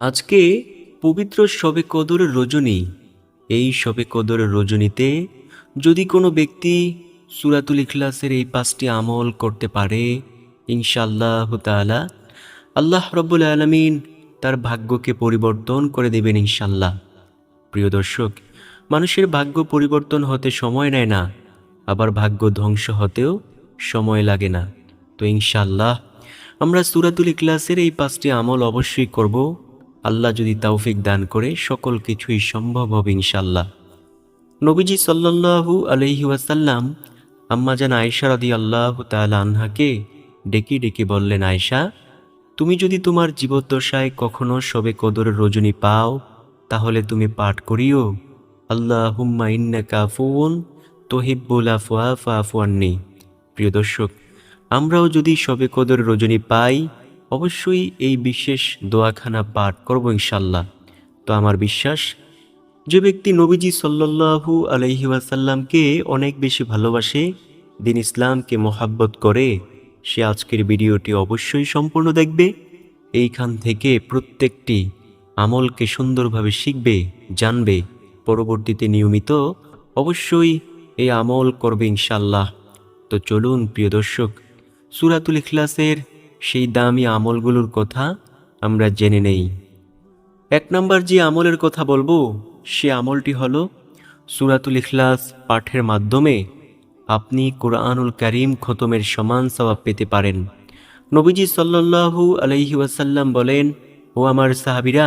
আজকে পবিত্র শবে কদরের রজনী। এই শবে কদরের রজনীতে যদি কোনো ব্যক্তি সূরাতুল ইখলাসের এই 5টি আমল করতে পারে, ইনশাআল্লাহ তাআলা আল্লাহ রাব্বুল আলামিন তার ভাগ্যকে পরিবর্তন করে দেবেন ইনশাআল্লাহ। প্রিয় দর্শক, মানুষের ভাগ্য পরিবর্তন হতে সময় নেয় না, আবার ভাগ্য ধ্বংস হতেও সময় লাগে না। তো ইনশাআল্লাহ আমরা সূরাতুল ইখলাসের এই 5টি আমল অবশ্যই করব। আল্লাহ যদি তৌফিক দান করে সকল কিছুই সম্ভব হবে ইনশাআল্লাহ। নবীজি সাল্লাল্লাহু আলাইহি ওয়াসাল্লাম আম্মাজান আয়েশা রাদিয়াল্লাহু তাআলা আনহাকে ডেকে ডেকে বললেন, আয়েশা, তুমি যদি তোমার জীবদ্দশায় কখনো শবে কদরের রজনী পাও, তাহলে তুমি পাঠ করিও, আল্লাহুম্মা ইন্নাকা আফুউন তুহিব্বুল আফওয়া ফাআফু আন্নি। প্রিয় দর্শক, আমরাও যদি শবে কদর রজনী পাই, অবশ্যই এই বিশেষ দোয়াখানা পাঠ করব ইনশাআল্লাহ। তো আমার বিশ্বাস, যে ব্যক্তি নবীজি সাল্লাল্লাহু আলাইহি ওয়াসাল্লামকে অনেক বেশি ভালোবাসে, দিন ইসলামকে মোহাব্বত করে, সে আজকের ভিডিওটি অবশ্যই সম্পূর্ণ দেখবে। এইখান থেকে প্রত্যেকটি আমলকে সুন্দরভাবে শিখবে, জানবে, পরবর্তীতে নিয়মিত অবশ্যই এই আমল করবে ইনশাআল্লাহ। তো চলুন প্রিয় দর্শক, সূরাতুল ইখলাসের সেই দামি আমলগুলোর কথা আমরা জেনে নেই। 1 নম্বর যে আমলের কথা বলবো, সে আমলটি হলো সূরাতুল ইখলাস পাঠের মাধ্যমে আপনি কোরআনুল কারীম খতমের সমান সওয়াব পেতে পারেন। নবীজি সাল্লাল্লাহু আলাইহি ওয়াসাল্লাম বলেন, ও আমার সাহাবীরা,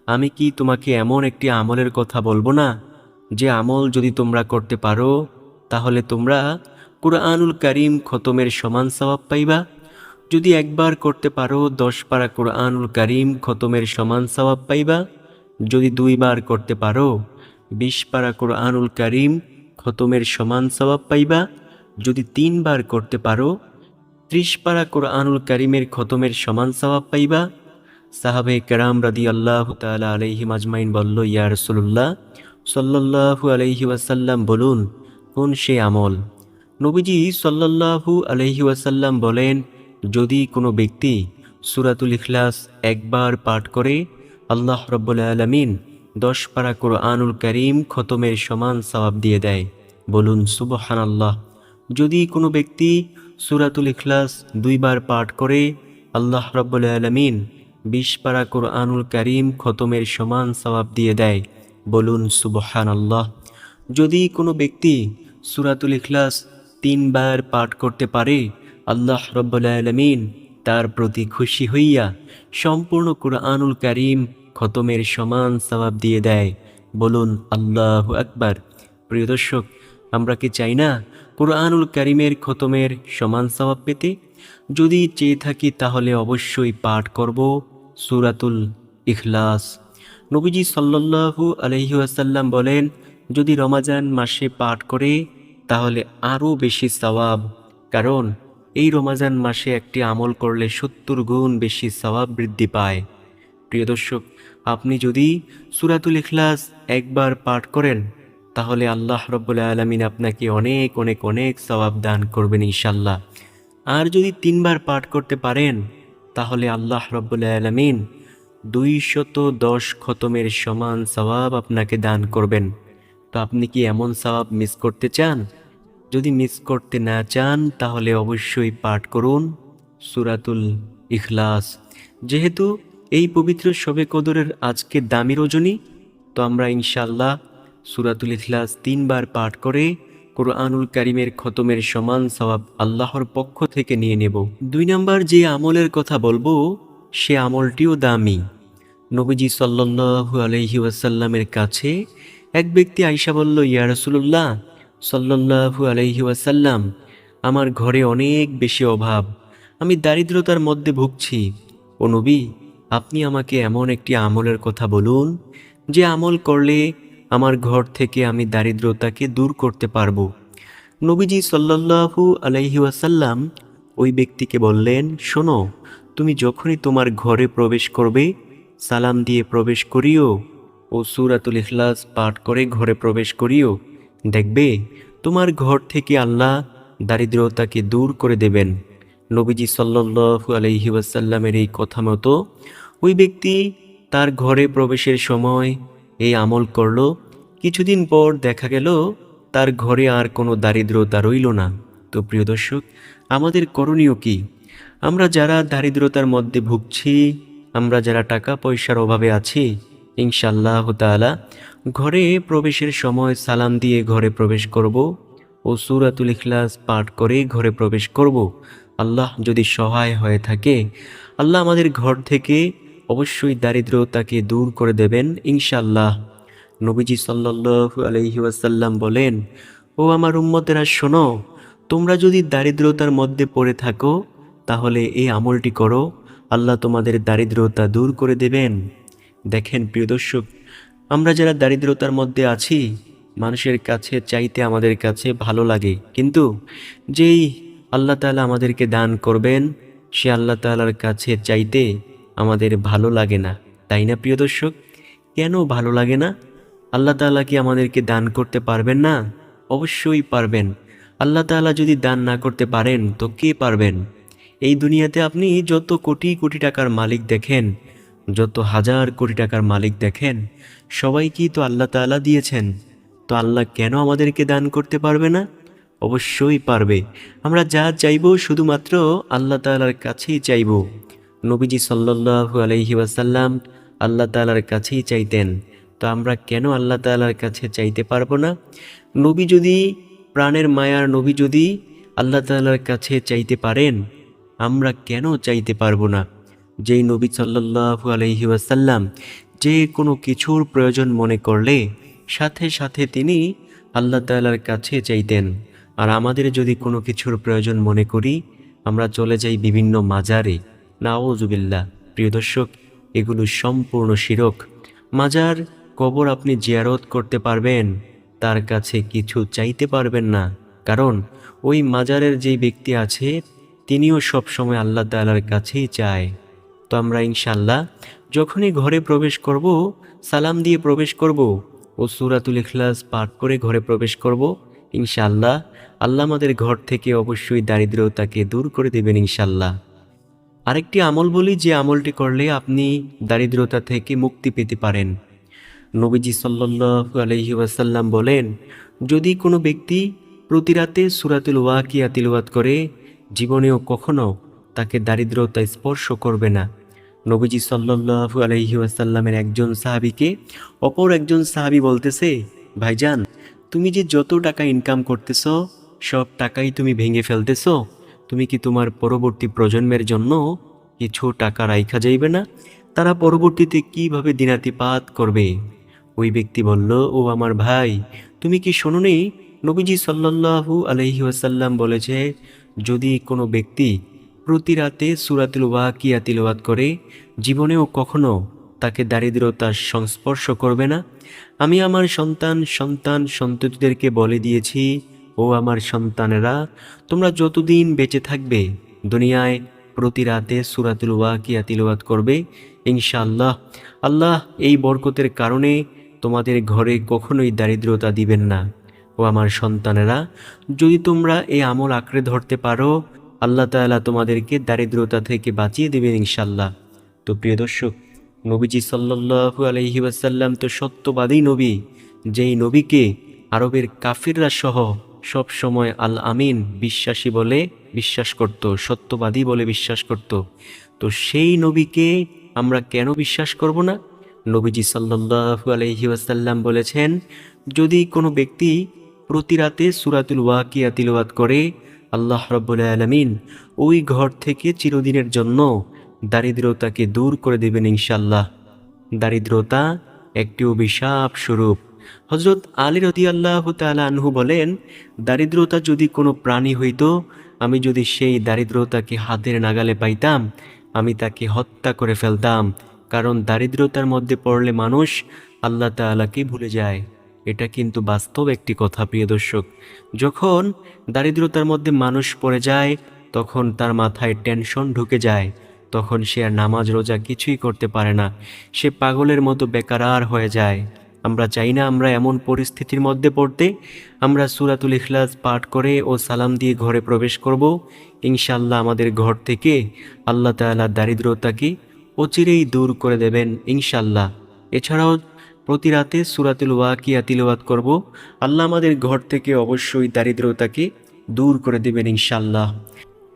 আমি কি তোমাকে এমন একটি আমলের কথা বলবো না, যে আমল যদি তোমরা করতে পারো, তাহলে তোমরা কোরআনুল কারীম খতমের সমান সওয়াব পাইবা। যদি একবার করতে পারো, 10 পারা কোরআনুল কারীম খতমের সমান সওয়াব পাইবা। যদি 2 বার করতে পারো, 20 পারা কোরআনুল কারীম খতমের সমান সওয়াব পাইবা। যদি 3 বার করতে পারো, 30 পারা কোরআনুল কারীমের খতমের সমান সওয়াব পাইবা। সাহাবে কেরাম রাদিয়াল্লাহু তাআলা আলাইহিম আজমাইন বলল, ইয়া রাসূলুল্লাহ সাল্লাল্লাহু আলাইহি ওয়াসাল্লাম, বলুন কোন সেই আমল? নবীজি সাল্লাল্লাহু আলাইহি ওয়াসাল্লাম বলেন, যদি কোনো ব্যক্তি সূরাতুল ইখলাস একবার পাঠ করে, আল্লাহ রাব্বুল আলামিন 10 পারা কোরআনুল কারীম খতমের সমান সওয়াব দিয়ে দেয়। বলুন সুবহানাল্লাহ। যদি কোনো ব্যক্তি সূরাতুল ইখলাস 2 বার পাঠ করে, আল্লাহ রাব্বুল আলামিন 20 পারা কোরআনুল কারীম খতমের সমান সওয়াব দিয়ে দেয়। বলুন সুবহানাল্লাহ। যদি কোনো ব্যক্তি সূরাতুল ইখলাস 3 বার পাঠ করতে পারে, আল্লাহ রাব্বুল আলামিন তার প্রতি খুশি হইয়া সম্পূর্ণ কোরআনুল কারীম খতমের সমান সওয়াব দিয়ে দেয়। বলুন আল্লাহু আকবার। প্রিয় দর্শক, আমরা কি চাই না কোরআনুল কারীমের খতমের সমান সওয়াব পেতে? যদি চেয়ে থাকি, তাহলে অবশ্যই পাঠ করব সূরাতুল ইখলাস। নবীজি সাল্লাল্লাহু আলাইহি ওয়াসাল্লাম বলেন, যদি রমজান মাসে পাঠ করে, তাহলে আরও বেশি সওয়াব। কারণ এই রমজান মাসে একটি আমল করলে 70 গুণ বেশি সওয়াব বৃদ্ধি পায়। প্রিয় দর্শক, আপনি যদি সূরাতুল ইখলাস একবার পাঠ করেন, তাহলে আল্লাহ রাব্বুল আলামিন আপনাকে অনেক অনেক অনেক সওয়াব দান করবেন ইনশাআল্লাহ। আর যদি 3 বার পাঠ করতে পারেন, তাহলে আল্লাহ রাব্বুল আলামিন 210 খতমের সমান সওয়াব আপনাকে দান করবেন। তো আপনি কি এমন সওয়াব মিস করতে চান? যদি মিস করতে না চান, তাহলে অবশ্যই পাঠ করুন সূরাতুল ইখলাস। যেহেতু এই পবিত্র শবে কদরের আজকে দামি রজনী, তো আমরা ইনশাআল্লাহ সূরাতুল ইখলাস 3 বার পাঠ করে কোরআনুল কারীমের খতমের সমান সওয়াব আল্লাহর পক্ষ থেকে নিয়ে নেব। 2 নম্বর যে আমলের কথা বলবো, সে আমলটিও দামি। নবীজি সাল্লাল্লাহু আলাইহি ওয়াসাল্লামের কাছে এক ব্যক্তি আয়েশা বলল, ইয়া রাসূলুল্লাহ সাল্লাল্লাহু আলাইহি ওয়াসাল্লাম, আমার ঘরে অনেক বেশি অভাব, আমি দারিদ্রতার মধ্যে ভুগছি। ও নবী, আপনি আমাকে এমন একটি আমলের কথা বলুন, যে আমল করলে আমার ঘর থেকে আমি দারিদ্রতাকে দূর করতে পারবো। নবীজি সাল্লাল্লাহু আলাইহি ওয়াসাল্লাম ওই ব্যক্তিকে বললেন, শোনো, তুমি যখনই তোমার ঘরে প্রবেশ করবে, সালাম দিয়ে প্রবেশ করিও ও সূরাতুল ইখলাস পাঠ করে ঘরে প্রবেশ করিও। দেখবে তোমার ঘর থেকে আল্লাহ দারিদ্রতাকে দূর করে দেবেন। নবীজি সাল্লাল্লাহু আলাইহি ওয়াসাল্লামের এই কথা মতো ওই ব্যক্তি তার ঘরে প্রবেশের সময় এই আমল করলো, কিছুদিন পর দেখা গেল তার ঘরে আর কোনো দারিদ্রতা রইল না। তো প্রিয় দর্শক, আমাদের করণীয় কি? আমরা যারা দারিদ্রতার মধ্যে ভুগছি, আমরা যারা টাকা পয়সার অভাবে আছি, ইনশাআল্লাহ তাআলা ঘরে প্রবেশের সময় সালাম দিয়ে ঘরে প্রবেশ করব ও সূরাতুল ইখলাস পাঠ করে ঘরে প্রবেশ করব। আল্লাহ যদি সহায় হয়ে থাকে, আল্লাহ আমাদের ঘর থেকে অবশ্যই দারিদ্রতাকে দূর করে দেবেন ইনশাআল্লাহ। নবীজি সাল্লাল্লাহু আলাইহি ওয়াসাল্লাম বলেন, ও আমার উম্মতেরা শোনো, তোমরা যদি দারিদ্রতার মধ্যে পড়ে থাকো তাহলে এই আমলটি করো, আল্লাহ তোমাদের দারিদ্রতা দূর করে দেবেন। দেখেন প্রিয় দর্শক, আমরা যারা দারিদ্রতার মধ্যে আছি, মানুষের কাছে চাইতে আমাদের কাছে ভালো লাগে, কিন্তু যেই আল্লাহ তাআলা আমাদেরকে দান করবেন, সে আল্লাহ তাআলার কাছে চাইতে আমাদের ভালো লাগে না, তাই না প্রিয় দর্শক? কেন ভালো লাগে না? আল্লাহ তাআলা কি আমাদেরকে দান করতে পারবেন না? অবশ্যই পারবেন। আল্লাহ তাআলা যদি দান না করতে পারেন তো কে পারবেন? এই দুনিয়াতে আপনি যত কোটি কোটি টাকার মালিক দেখেন, যত হাজার কোটি টাকার মালিক দেখেন, সবাই কি তো আল্লাহ তাআলা দিয়েছেন? তো আল্লাহ কেন আমাদেরকে দান করতে পারবে না? অবশ্যই পারবে। আমরা যা চাইবো শুধুমাত্র আল্লাহ তাআলার কাছেই চাইবো। নবীজি সাল্লাল্লাহু আলাইহি ওয়াসাল্লাম আল্লাহ তাআলার কাছেই চাইতেন। তো আমরা কেন আল্লাহ তাআলার কাছে চাইতে পারবো না? নবী যদি, প্রাণের মায়ার নবী যদি আল্লাহ তাআলার কাছে চাইতে পারেন, আমরা কেন চাইতে পারবো না? যেই নবী সাল্লাল্লাহু আলাইহি ওয়াসাল্লাম যে কোনো কিছুর প্রয়োজন মনে করলে সাথে সাথে তিনি আল্লাহ তাআলার কাছে চাইতেন। আর আমাদের যদি কোনো কিছুর প্রয়োজন মনে করি, আমরা চলে যাই বিভিন্ন মাজারে। নাউজুবিল্লাহ। প্রিয় দর্শক, এগুলো সম্পূর্ণ শিরক। মাজার, কবর আপনি জিয়ারত করতে পারবেন, তার কাছে কিছু চাইতে পারবেন না, কারণ ওই মাজারের যেই ব্যক্তি আছে তিনিও সব সময় আল্লাহ তাআলার কাছেই চায়। তো আমরা ইনশাআল্লাহ যখনই ঘরে প্রবেশ করব, সালাম দিয়ে প্রবেশ করব ও সূরাতুল ইখলাস পাঠ করে ঘরে প্রবেশ করব, ইনশাআল্লাহ আল্লাহ আমাদের ঘর থেকে অবশ্যই দারিদ্রতাকে দূর করে দেবেন ইনশাআল্লাহ। আরেকটি আমল বলি, যে আমলটি করলে আপনি দারিদ্রতা থেকে মুক্তি পেতে পারেন। নবীজি সাল্লাল্লাহু আলাইহি ওয়াসাল্লাম বলেন, যদি কোনো ব্যক্তি প্রতি রাতে সূরাতুল ওয়াকিয়া তিলাওয়াত করে, জীবনেও কখনো তাকে দারিদ্রতা স্পর্শ করবে না। নবীজি সাল্লাল্লাহু আলাইহি ওয়াসাল্লামের একজন সাহাবীকে অপর একজন সাহাবী বলতেছে, ভাইজান, তুমি যে যত টাকা ইনকাম করতেছ সব টাকাই তুমি ভেঙে ফেলতেছ, তুমি কি তোমার পরবর্তী প্রজন্মের জন্য কিছু টাকা রাইখা যাইবে না? তারা পরবর্তীতে কিভাবে দিনাতিপাত করবে? ওই ব্যক্তি বলল, ও আমার ভাই, তুমি কি শোনোনি নবীজি সাল্লাল্লাহু আলাইহি ওয়াসাল্লাম বলেছে, যদি কোনো ব্যক্তি প্রতি রাতে সূরাতুল ওয়াকিয়া তিলাওয়াত করে, জীবনেও কখনো তাকে দারিদ্রতার সংস্পর্শ করবে না। আমি আমার সন্ততিদেরকে বলে দিয়েছি, ও আমার সন্তানেরা, তোমরা যতদিন বেঁচে থাকবে দুনিয়ায় প্রতি রাতে সূরাতুল ওয়াকিয়া তিলাওয়াত করবে, ইনশাআল্লাহ আল্লাহ এই বরকতের কারণে তোমাদের ঘরে কখনোই দারিদ্রতা দিবেন না। ও আমার সন্তানেরা, যদি তোমরা এই আমল আঁকড়ে ধরতে পারো, আল্লাহ তাআলা তোমাদেরকে দারিদ্রতা থেকে বাঁচিয়ে দেবেন ইনশাআল্লাহ। তো প্রিয় দর্শক, নবীজি সাল্লাল্লাহু আলাইহি ওয়াসাল্লাম তো সত্যবাদী নবী, যেই নবীকে আরবের কাফিররা সহ সব সময় আল আমিন বিশ্বাসী বলে বিশ্বাস করত, সত্যবাদী বলে বিশ্বাস করত। তো সেই নবীকে আমরা কেন বিশ্বাস করব না? নবীজি সাল্লাল্লাহু আলাইহি ওয়াসাল্লাম বলেছেন, যদি কোনো ব্যক্তি প্রতি রাতে সূরাতুল ওয়াকিয়া তিলাওয়াত করে, আল্লাহ রাব্বুল আলামিন ওই ঘর থেকে চিরদিনের জন্য দারিদ্রতাকে দূর করে দেবেন ইনশাআল্লাহ। দারিদ্রতা একটি অভিশাপ স্বরূপ। হযরত আলী রাদিয়াল্লাহু তাআলা আনহু বলেন, দারিদ্রতা যদি কোনো প্রাণী হইতো, আমি যদি সেই দারিদ্রতাকে হাতের নাগালে পাইতাম, আমি তাকে হত্যা করে ফেলতাম, কারণ দারিদ্রতার মধ্যে পড়লে মানুষ আল্লাহ তাআলাকে ভুলে যায়। এটা কিন্তু বাস্তব একটি কথা প্রিয় দর্শক। যখন দারিদ্রতার মধ্যে মানুষ পড়ে যায়, তখন তার মাথায় টেনশন ঢুকে যায়, তখন সে আর নামাজ রোজা কিছুই করতে পারে না, সে পাগলের মতো বেকারার হয়ে যায়। আমরা চাই না আমরা এমন পরিস্থিতির মধ্যে পড়তে। আমরা সূরাতুল ইখলাস পাঠ করে ও সালাম দিয়ে ঘরে প্রবেশ করব, ইনশাআল্লাহ আমাদের ঘর থেকে আল্লাহ তাআলা দারিদ্রতাকে অচিরেই দূর করে দেবেন ইনশাল্লাহ। এছাড়াও প্রতি রাতে সূরাতুল ওয়াকিয়া তিলাওয়াত করব। আল্লাহ আমাদের ঘর থেকে অবশ্যই দারিদ্রতাকে দূর করে দেবেন ইনশাল্লাহ।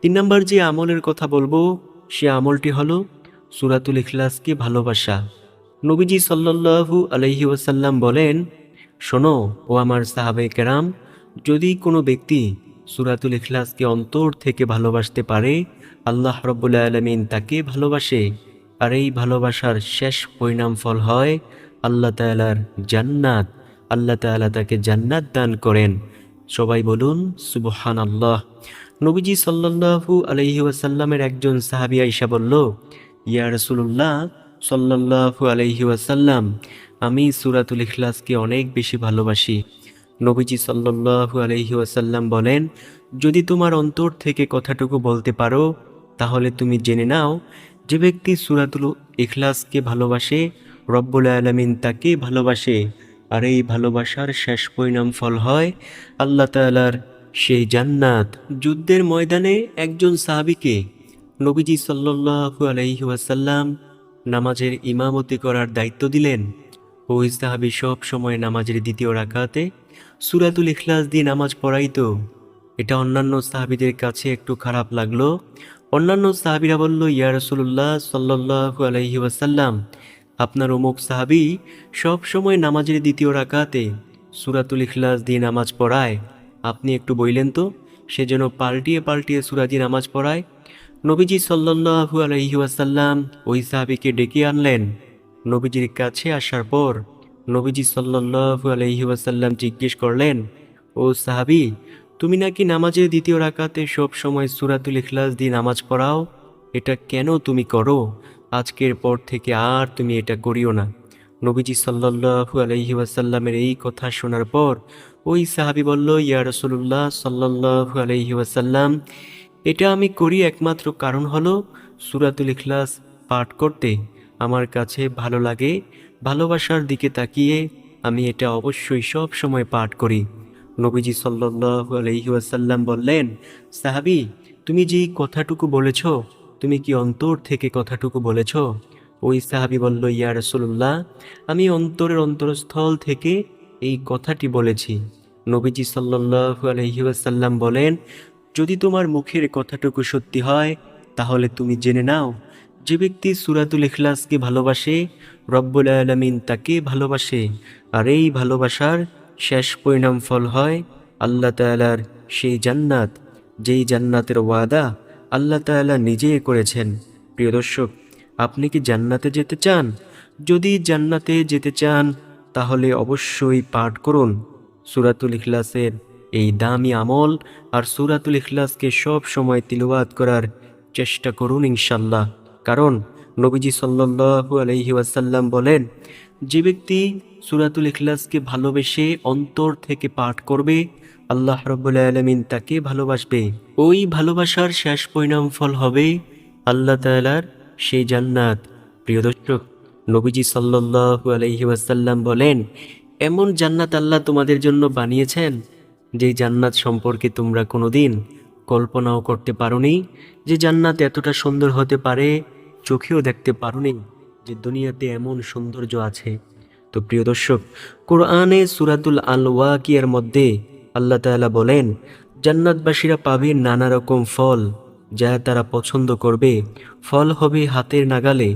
3 নম্বর যে আমলের কথা বলবো সে আমলটি হলো সূরাতুল ইখলাসকে ভালোবাসা। নবীজি সাল্লাল্লাহু আলাইহি ওয়াসাল্লাম বলেন, শোনো ও আমার সাহাবায়ে কেরাম, যদি কোনো ব্যক্তি সূরাতুল ইখলাসকে অন্তর থেকে ভালোবাসতে পারে, আল্লাহ রাব্বুল আলামিন তাকে ভালোবাসে। আর এই ভালোবাসার শেষ পরিণাম ফল হয় আল্লাহ তাআলার জান্নাত। আল্লাহ তাআলা তাকে জান্নাত দান করেন। সবাই বলুন সুবহানাল্লাহ। নবীজি সাল্লাল্লাহু আলাইহি ওয়াসাল্লামের একজন সাহাবী আয়েশা বলল, ইয়া রাসূলুল্লাহ সাল্লাল্লাহু আলাইহি ওয়াসাল্লাম, আমি সূরাতুল ইখলাসকে অনেক বেশি ভালোবাসি। নবীজি সাল্লাল্লাহু আলাইহি ওয়াসাল্লাম বলেন, যদি তোমার অন্তর থেকে কথাটুকু বলতে পারো, তাহলে তুমি জেনে নাও যে ব্যক্তি সূরাতুল ইখলাসকে ভালোবাসে, রব্বুল আলামিন তাকে ভালোবাসে। আর এই ভালোবাসার শেষ পরিণাম ফল হয় আল্লাহ তাআলার সেই জান্নাত। যুদ্ধের ময়দানে একজন সাহাবীকে নবীজি সাল্লাল্লাহু আলাইহি ওয়াসাল্লাম নামাজের ইমামতি করার দায়িত্ব দিলেন। ওই সাহাবী সব সময় নামাজের দ্বিতীয় রাকাতে সূরাতুল ইখলাস দিয়ে নামাজ পড়াইতো। এটা অন্যান্য সাহাবীদের কাছে একটু খারাপ লাগলো। অন্যান্য সাহাবীরা বলল, ইয়া রাসূলুল্লাহ সাল্লাল্লাহু আলাইহি ওয়াসাল্লাম, আপনার অমুক সাহাবী সব সময় নামাজের দ্বিতীয় রাকাতে সূরাতুল ইখলাস দিয়ে নামাজ পড়ায়, আপনি একটু বললেন তো সে যেন পাল্টিয়ে পাল্টিয়ে সূরা দিয়ে নামাজ পড়ায়। নবীজি সাল্লাল্লাহু আলাইহি ওয়াসাল্লাম ওই সাহাবীকে ডেকে আনলেন। নবীজির কাছে আসার পর নবীজি সাল্লাল্লাহু আলাইহি ওয়াসাল্লাম জিজ্ঞেস করলেন, ও সাহাবী, তুমি নাকি নামাজের দ্বিতীয় রাকাতে সব সময় সূরাতুল ইখলাস দিয়ে নামাজ পড়াও, এটা কেন তুমি করো? আজকের পর থেকে আর তুমি এটা করিও না। নবীজি সাল্লাল্লাহু আলাইহি ওয়াসাল্লামের এই কথা শোনার পর ওই সাহাবী বলল, ইয়া রাসূলুল্লাহ সাল্লাল্লাহু আলাইহি ওয়াসাল্লাম, এটা আমি করি একমাত্র কারণ হলো সূরাতুল ইখলাস পাঠ করতে আমার কাছে ভালো লাগে। ভালোবাসার দিকে তাকিয়ে আমি এটা অবশ্যই সব সময় পাঠ করি। নবীজি সাল্লাল্লাহু আলাইহি ওয়াসাল্লাম বললেন, সাহাবী, তুমি যে কথাটুকু বলেছ, তুমি কি অন্তর থেকে কথাটুকু বলেছ? ওই সাহাবী বলল, ইয়া রাসূলুল্লাহ, আমি অন্তরের অন্তরস্থল থেকে এই কথাটি বলেছি। নবীজি সাল্লাল্লাহু আলাইহি ওয়াসাল্লাম বলেন, যদি তোমার মুখের কথাটুকু সত্যি হয়, তাহলে তুমি জেনে নাও যে ব্যক্তি সূরাতুল ইখলাসকে ভালোবাসে, রব্বুল আলামিন তাকে ভালোবাসে। আর এই ভালোবাসার শেষ পরিণাম ফল হয় আল্লাহ তাআলার সেই জান্নাত, যেই জান্নাতের ওয়াদা আল্লাহ তাআলা নিজেই করেছেন। প্রিয় দর্শক, আপনি কি জান্নাতে যেতে চান? যদি জান্নাতে যেতে চান তাহলে অবশ্যই পাঠ করুন সূরাতুল ইখলাসের এই দামি আমল। আর সূরাতুল ইখলাসকে সব সময় তিলাওয়াত করার চেষ্টা করুন ইনশাল্লাহ। কারণ নবীজি সাল্লাল্লাহু আলাইহি ওয়াসাল্লাম বলেন, যে ব্যক্তি সূরাতুল ইখলাসকে ভালোবেসে অন্তর থেকে পাঠ করবে, আল্লাহ রাব্বুল আলামিন তাকে ভালোবাসবে। ওই ভালোবাসার শেষ পরিণাম ফল হবে আল্লাহ তাআলার সেই জান্নাত। প্রিয় দর্শক, নবীজি সাল্লাল্লাহু আলাইহি ওয়াসাল্লাম বলেন, এমন জান্নাত আল্লাহ তোমাদের জন্য বানিয়েছেন যে জান্নাত সম্পর্কে তোমরা কোনোদিন কল্পনাও করতে পারোনি। যে জান্নাত এতটা সুন্দর হতে পারে চোখেও দেখতে পারোনি, যে দুনিয়াতে এমন সৌন্দর্য আছে। তো প্রিয় দর্শক, কোরআনে সূরাতুল আল ওয়াকিয়ার মধ্যে আল্লাহ তাআলা বলেন, জান্নাতবাসীরা পাবে নানা রকম ফল যা তারা পছন্দ করবে। ফল হবে হাতের নাগালে,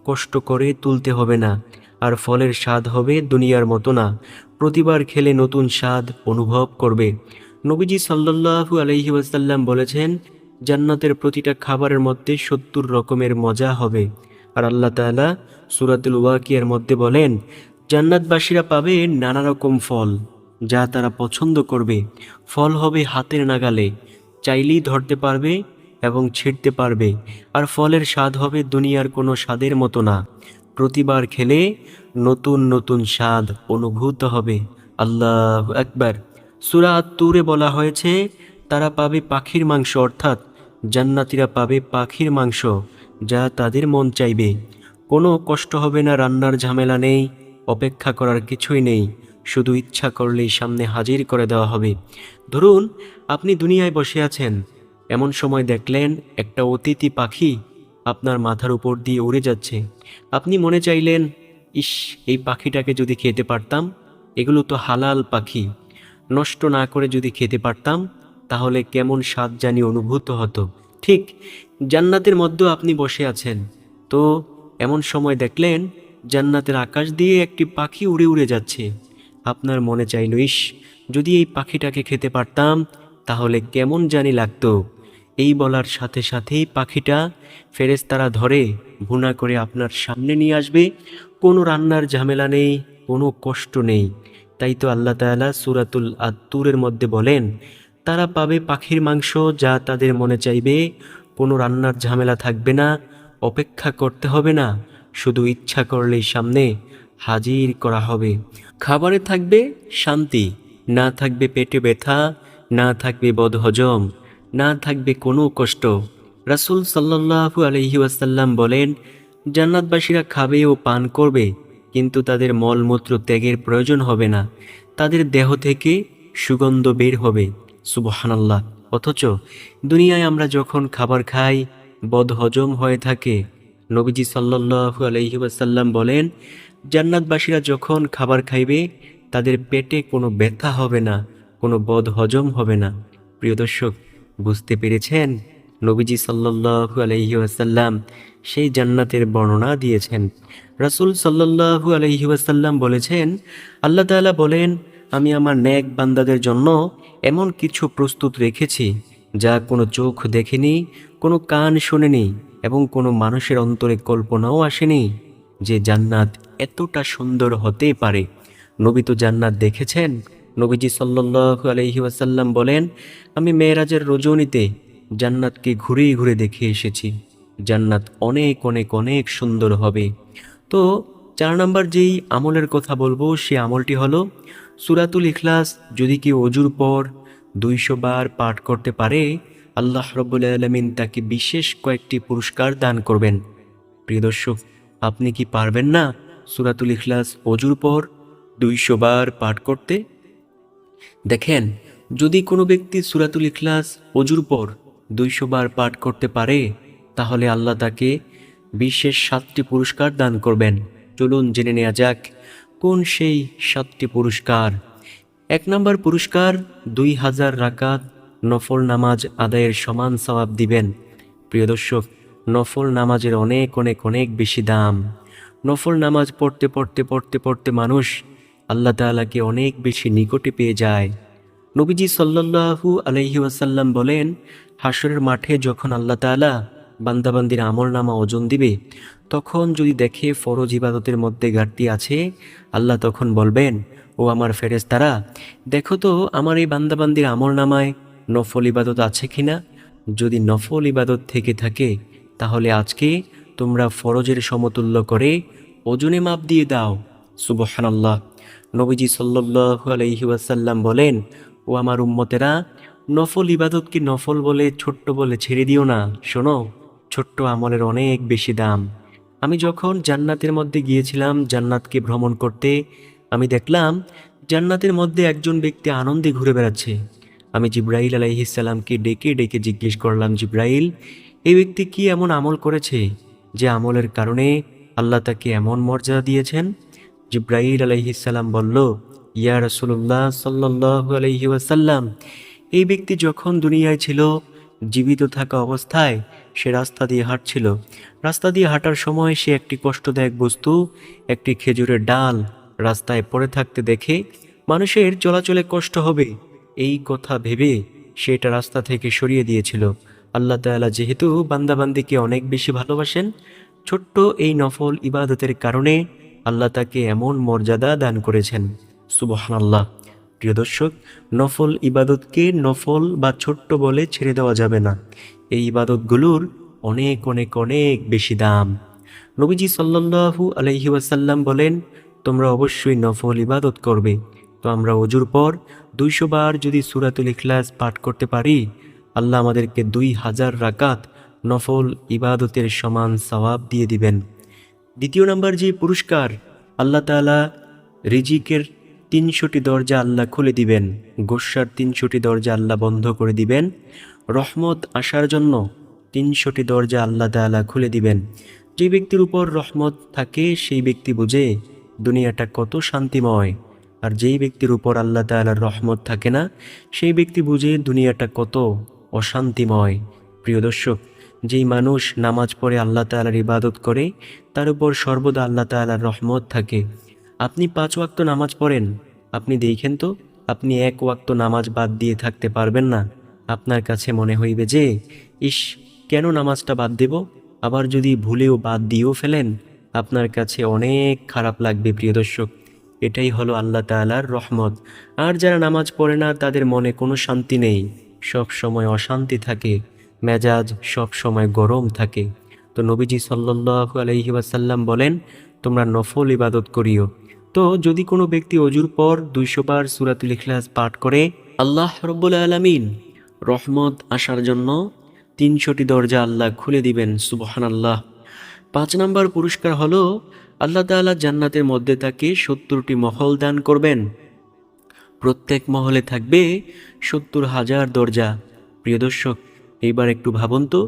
কষ্ট করে তুলতে হবে না। আর ফলের স্বাদ হবে দুনিয়ার মতো না, প্রতিবার খেলে নতুন স্বাদ অনুভব করবে। নবীজি সাল্লাল্লাহু আলাইহি ওয়াসাল্লাম বলেছেন, জান্নাতের প্রতিটা খাবারের মধ্যে 70 রকমের মজা হবে। আর আল্লাহ তাআলা সূরাতুল ওয়াকিয়ার মধ্যে বলেন, জান্নাতবাসীরা পাবে নানা রকম ফল যা তারা পছন্দ করবে। ফল হবে হাতের নাগালে, চাইলেই ধরতে পারবে এবং ছিঁড়তে পারবে। আর ফলের স্বাদ হবে দুনিয়ার কোনো স্বাদের মতো না, প্রতিবার খেলে নতুন নতুন স্বাদ অনুভূত হবে। আল্লাহু আকবার। সূরা আত-তুরে বলা হয়েছে, তারা পাবে পাখির মাংস, অর্থাৎ জান্নাতীরা পাবে পাখির মাংস যা তাদের মন চাইবে। কোনো কষ্ট হবে না, রান্নার ঝামেলা নেই, অপেক্ষা করার কিছুই নেই, শুধু ইচ্ছা করলেই সামনে হাজির করে দেওয়া হবে। ধরুন আপনি দুনিয়ায় বসে আছেন, এমন সময় দেখলেন একটা অতিথি পাখি আপনার মাথার উপর দিয়ে উড়ে যাচ্ছে। আপনি মনে চাইলেন, ইস, এই পাখিটাকে যদি খেতে পারতাম, এগুলো তো হালাল পাখি, নষ্ট না করে যদি খেতে পারতাম তাহলে কেমন স্বাদ জানি অনুভূত হতো। ঠিক জান্নাতের মধ্যেও আপনি বসে আছেন, তো এমন সময় দেখলেন জান্নাতের আকাশ দিয়ে একটি পাখি উড়ে উড়ে যাচ্ছে। আপনার মনে চাইল, ইস, যদি এই পাখিটাকে খেতে পারতাম তাহলে কেমন জানি লাগতো। এই বলার সাথে সাথেই পাখিটা ফেরেশতারা ধরে ভুনা করে আপনার সামনে নিয়ে আসবে। কোনো রান্নার ঝামেলা নেই, কোনো কষ্ট নেই। তাই তো আল্লাহ তাআলা সূরাতুল আত-তুরের মধ্যে বলেন, তারা পাবে পাখির মাংস যা তাদের মনে চাইবে, কোনো রান্নার ঝামেলা থাকবে না, অপেক্ষা করতে হবে না, শুধু ইচ্ছা করলেই সামনে হাজির করা হবে। খাবারে থাকবে শান্তি, না থাকবে পেটে ব্যথা, না থাকবে বদহজম, না থাকবে কোনো কষ্ট। রাসূল সাল্লাল্লাহু আলাইহি ওয়াসাল্লাম বলেন, জান্নাতবাসীরা খাবে ও পান করবে, কিন্তু তাদের মলমূত্র ত্যাগের প্রয়োজন হবে না, তাদের দেহ থেকে সুগন্ধ বের হবে। সুবহানাল্লাহ। অথচ দুনিয়ায় আমরা যখন খাবার খাই বদহজম হয়ে থাকে। নবীজি সাল্লাল্লাহু আলাইহি ওয়াসাল্লাম বলেন, জান্নাতবাসীরা যখন খাবার খাইবে তাদের পেটে কোনো ব্যথা হবে না, কোনো বদহজম হবে না। প্রিয় দর্শক, বুঝতে পেরেছেন? নবীজি সাল্লাল্লাহু আলাইহি ওয়াসাল্লাম সেই জান্নাতের বর্ণনা দিয়েছেন। রাসূল সাল্লাল্লাহু আলাইহি ওয়াসাল্লাম বলেছেন, আল্লাহ তাআলা বলেন, আমি আমার নেক বান্দাদের জন্য এমন কিছু প্রস্তুত রেখেছি যা কোনো চোখ দেখেনি, কোনো কান শোনেনি এবং কোনো মানুষের অন্তরে কল্পনাও আসেনি যে জান্নাত এতটা সুন্দর হতে পারে। নবী তো জান্নাত দেখেছেন। নবীজি সাল্লাল্লাহু আলাইহি ওয়াসাল্লাম বলেন, আমি মেরাজের রজনীতে জান্নাতকে ঘুরে ঘুরে দেখে এসেছি। জান্নাত অনেক অনেক অনেক সুন্দর হবে। তো 4 নাম্বার যেই আমলের কথা বলবো সে আমলটি হলো সূরাতুল ইখলাস যদি কেউ ওযুর পর 200 বার পাঠ করতে পারে, আল্লাহ রাব্বুল আলামিন তাকে বিশেষ কয়েকটি পুরস্কার দান করবেন। প্রিয় দর্শক, আপনি কি পারবেন না সূরাতুল ইখলাস ওযুর পর 200 বার পাঠ করতে? দেখেন, যদি কোনো ব্যক্তি সূরাতুল ইখলাস ওযুর পর 200 বার পাঠ করতে পারে তাহলে আল্লাহ তাকে বিশেষ 7টি পুরস্কার দান করবেন। চলুন জেনে নেওয়া যাক কোন সেই 7টি পুরস্কার। 1 নম্বর পুরস্কার, 2000 রাকাত নফল নামাজ আদায়ের সমান সওয়াব দিবেন। প্রিয় দর্শক, নফল নামাজের অনেক অনেক অনেক বেশি দাম। নফল নামাজ পড়তে পড়তে পড়তে পড়তে মানুষ আল্লাহ তাআলাকে অনেক বেশি নিকটে পেয়ে যায়। নবীজি সাল্লাল্লাহু আলাইহি ওয়াসাল্লাম বলেন, হাসরের মাঠে যখন আল্লাহ তাআলা বান্দাবান্দির আমলনামা ওজন দিবে, তখন যদি দেখে ফরজ ইবাদতের মধ্যে ঘাটতি আছে, আল্লাহ তখন বলবেন, ও আমার ফেরেশতারা, দেখো তো আমার এই বান্দাবান্দির আমলনামায় নফল ইবাদত আছে কিনা। যদি নফল ইবাদত থেকে থাকে তাহলে আজকে তোমরা ফরজের সমতুল্য করে ওজনে মাপ দিয়ে দাও। সুবহানাল্লাহ। নবীজি সাল্লাল্লাহু আলাইহি ওয়াসাল্লাম বলেন, ও আমার উম্মতেরা, নফল ইবাদতকে নফল বলে ছোট্ট বলে ছেড়ে দিও না। শোনো, ছোট্ট আমলের অনেক বেশি দাম। আমি যখন জান্নাতের মধ্যে গিয়েছিলাম জান্নাতকে ভ্রমণ করতে, আমি দেখলাম জান্নাতের মধ্যে একজন ব্যক্তি আনন্দে ঘুরে বেড়াচ্ছে। আমি জিব্রাইল আলাইহিস সালামকে ডেকে ডেকে জিজ্ঞেস করলাম, জিব্রাইল, এই ব্যক্তি কি এমন আমল করেছে যে আমলের কারণে আল্লাহ তাকে এমন মর্যাদা দিয়েছেন? জিব্রাইল আলাইহিস সালাম বলল, ইয়া রাসূলুল্লাহ সাল্লাল্লাহু আলাইহি ওয়াসাল্লাম, এই ব্যক্তি যখন দুনিয়ায় ছিল, জীবিত থাকা অবস্থায় সে রাস্তা দিয়ে হাঁটছিল। রাস্তা দিয়ে হাঁটার সময় সে একটি কষ্টদায়ক বস্তু, একটি খেজুরের ডাল রাস্তায় পড়ে থাকতে দেখে মানুষের চলাচলে কষ্ট হবে, এই কথা ভেবে সে এটা রাস্তা থেকে সরিয়ে দিয়েছিল। আল্লাহ তাআলা যেহেতু বান্দাবান্দিকে অনেক বেশি ভালোবাসেন, ছোট্ট এই নফল ইবাদতের কারণে আল্লাহ তাকে এমন মর্যাদা দান করেছেন। সুবহানাল্লাহ। প্রিয় দর্শক, নফল ইবাদতকে নফল বা ছোট্ট বলে ছেড়ে দেওয়া যাবে না। এই ইবাদতগুলোর অনেক অনেক অনেক বেশি দাম। নবীজি সাল্লাল্লাহু আলাইহি ওয়াসাল্লাম বলেন, তোমরা অবশ্যই নফল ইবাদত করবে। তো আমরা ওযুর পর 200 বার যদি সূরাতুল ইখলাস পাঠ করতে পারি, আল্লাহ আমাদেরকে 2000 রাকাত নফল ইবাদতের সমান সওয়াব দিয়ে দিবেন। দ্বিতীয় নাম্বার যে পুরস্কার, আল্লাহ তাআলা রিজিকের 300টি দরজা আল্লাহ খুলে দিবেন, গোস্বার 300টি দরজা আল্লাহ বন্ধ করে দিবেন। রহমত আসার জন্য 300টি দরজা আল্লাহ তাআলা খুলে দিবেন। যে ব্যক্তির উপর রহমত থাকে সেই ব্যক্তি বুঝে দুনিয়াটা কত শান্তিময়, আর যেই ব্যক্তির উপর আল্লাহ তাআলার রহমত থাকে না সেই ব্যক্তি বুঝে দুনিয়াটা কত অশান্তিময়। প্রিয় দর্শক, যেই মানুষ নামাজ পড়ে আল্লাহ তাআলার ইবাদত করে তার উপর সর্বদা আল্লাহ তাআলার রহমত থাকে। আপনি 5 ওয়াক্ত নামাজ পড়েন, আপনি দেখেন তো আপনি 1 ওয়াক্ত নামাজ বাদ দিয়ে থাকতে পারবেন না। আপনার কাছে মনে হইবে যে ইস, কেন নামাজটা বাদ দেব। আবার যদি ভুলেও বাদ দিয়েও ফেলেন আপনার কাছে অনেক খারাপ লাগবে। প্রিয় দর্শক, এটাই হলো আল্লাহ তাআলার রহমত। আর যারা নামাজ পড়ে না তাদের মনে কোনো শান্তি নেই, সব সময় অশান্তি থাকে, মেজাজ সব সময় গরম থাকে। তো নবীজি সাল্লাল্লাহু আলাইহি ওয়াসাল্লাম বলেন, তোমরা নফল ইবাদত করিও। তো যদি কোনো ব্যক্তি অজুর পর 200 বার সূরাতুল ইখলাস পাঠ করে, আল্লাহ রাব্বুল আলামিন রহমত আসার জন্য 300টি দরজা আল্লাহ খুলে দিবেন। সুবহানাল্লাহ। 5 নম্বর পুরস্কার হলো আল্লাহ তাআলা জান্নাতের মধ্যে তাকে 70টি মহল দান করবেন। প্রত্যেক মহলে থাকবে 70,000 দরজা। প্রিয় দর্শক, এইবার একটু ভাবুন তো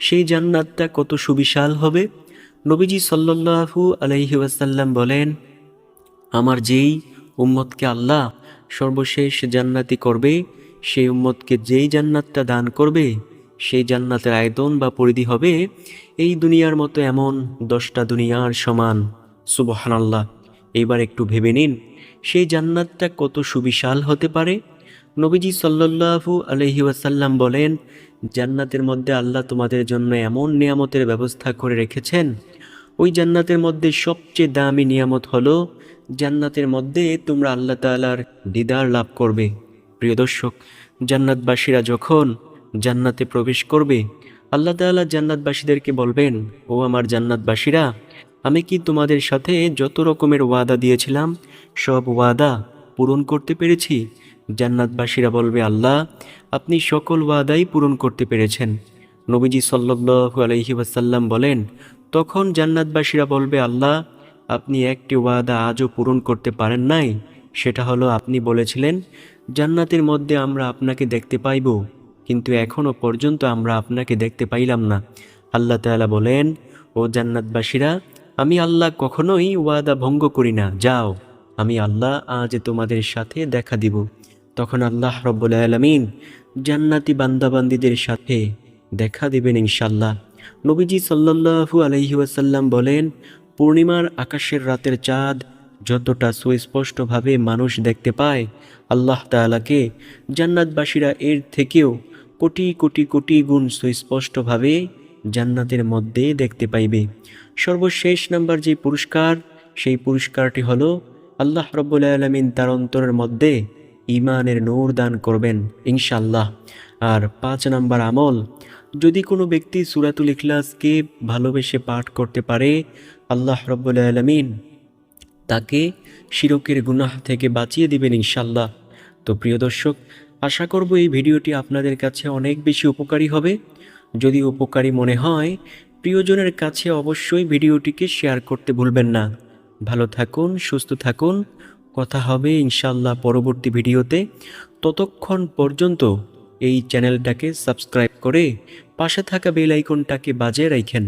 সেই জান্নাতটা কত সুবিশাল হবে। নবীজি সাল্লাল্লাহু আলাইহি ওয়াসাল্লাম বলেন, আমার যেই উম্মতকে আল্লাহ সর্বশেষ জান্নাতি করবে, সেই উম্মতকে যেই জান্নাতটা দান করবে সেই জান্নাতের আয়তন বা পরিধি হবে এই দুনিয়ার মতো এমন 10টা দুনিয়ার সমান। সুবহানাল্লাহ। এইবার একটু ভেবে নিন সেই জান্নাতটা কত সুবিশাল হতে পারে। নবীজি সাল্লাল্লাহু আলাইহি ওয়াসাল্লাম বলেন, জান্নাতের মধ্যে আল্লাহ তোমাদের জন্য এমন নিয়ামতের ব্যবস্থা করে রেখেছেন, ওই জান্নাতের মধ্যে সবচেয়ে দামি নিয়ামত হলো জান্নাতের মধ্যে তোমরা আল্লাহ তাআলার দিদার লাভ করবে। প্রিয় দর্শক, জান্নাতবাসীরা যখন জান্নাতে প্রবেশ করবে আল্লাহ তাআলা জান্নাতবাসীদেরকে বলবেন, ও আমার জান্নাতবাসীরা, আমি কি তোমাদের সাথে যত রকমের ওয়াদা দিয়েছিলাম সব ওয়াদা পূরণ করতে পেরেছি? জান্নাতবাসীরা বলবে, আল্লাহ, আপনি সকল ওয়াদাই পূরণ করতে পেরেছেন। নবীজি সাল্লাল্লাহু আলাইহি ওয়াসাল্লাম বলেন, তখন জান্নাতবাসীরা বলবে, আল্লাহ, আপনি একটি ওয়াদা আজও পূরণ করতে পারেন নাই, সেটা হলো আপনি বলেছিলেন জান্নাতের মধ্যে আমরা আপনাকে দেখতে পাইব, কিন্তু এখনো পর্যন্ত আমরা আপনাকে দেখতে পাইলাম না। আল্লাহ তাআলা বলেন, ও জান্নাতবাসীরা, আমি আল্লাহ কখনোই ওয়াদা ভঙ্গ করি না, যাও, আমি আল্লাহ আজ তোমাদের সাথে দেখা দিব। তখন আল্লাহ রাব্বুল আলামিন জান্নাতি বান্দাবান্দীদের সাথে দেখা দিবেন ইনশাআল্লাহ। নবীজি সাল্লাল্লাহু আলাইহি ওয়াসাল্লাম বলেন, পূর্ণিমার আকাশের রাতের চাঁদ যতটা সুস্পষ্টভাবে মানুষ দেখতে পায়, আল্লাহ তাআলাকে জান্নাতবাসীরা এর থেকেও কোটি কোটি কোটি গুণ সুস্পষ্টভাবে জান্নাতের মধ্যে দেখতে পাইবে। সর্বশেষ নাম্বার যে পুরস্কার, সেই পুরস্কারটি হলো আল্লাহ রাব্বুল আলামিন তার অন্তরের মধ্যে ঈমানের নূর দান করবেন ইনশাআল্লাহ। আর 5 নাম্বার আমল, যদি কোনো ব্যক্তি সূরাতুল ইখলাসকে ভালোবেসে পাঠ করতে পারে, আল্লাহ রাব্বুল আলামিন তাকে শিরকের গুনাহ থেকে বাঁচিয়ে দিবেন ইনশাআল্লাহ। তো প্রিয় দর্শক, আশা করব এই ভিডিওটি আপনাদের কাছে অনেক বেশি উপকারী হবে। যদি উপকারী মনে হয় প্রিয়জনের কাছে অবশ্যই ভিডিওটিকে শেয়ার করতে ভুলবেন না। ভালো থাকুন, সুস্থ থাকুন, কথা হবে ইনশাআল্লাহ পরবর্তী ভিডিওতে। ততক্ষণ পর্যন্ত এই চ্যানেলটাকে সাবস্ক্রাইব করে পাশে থাকা বেল আইকনটাকে বাজিয়ে রাখেন।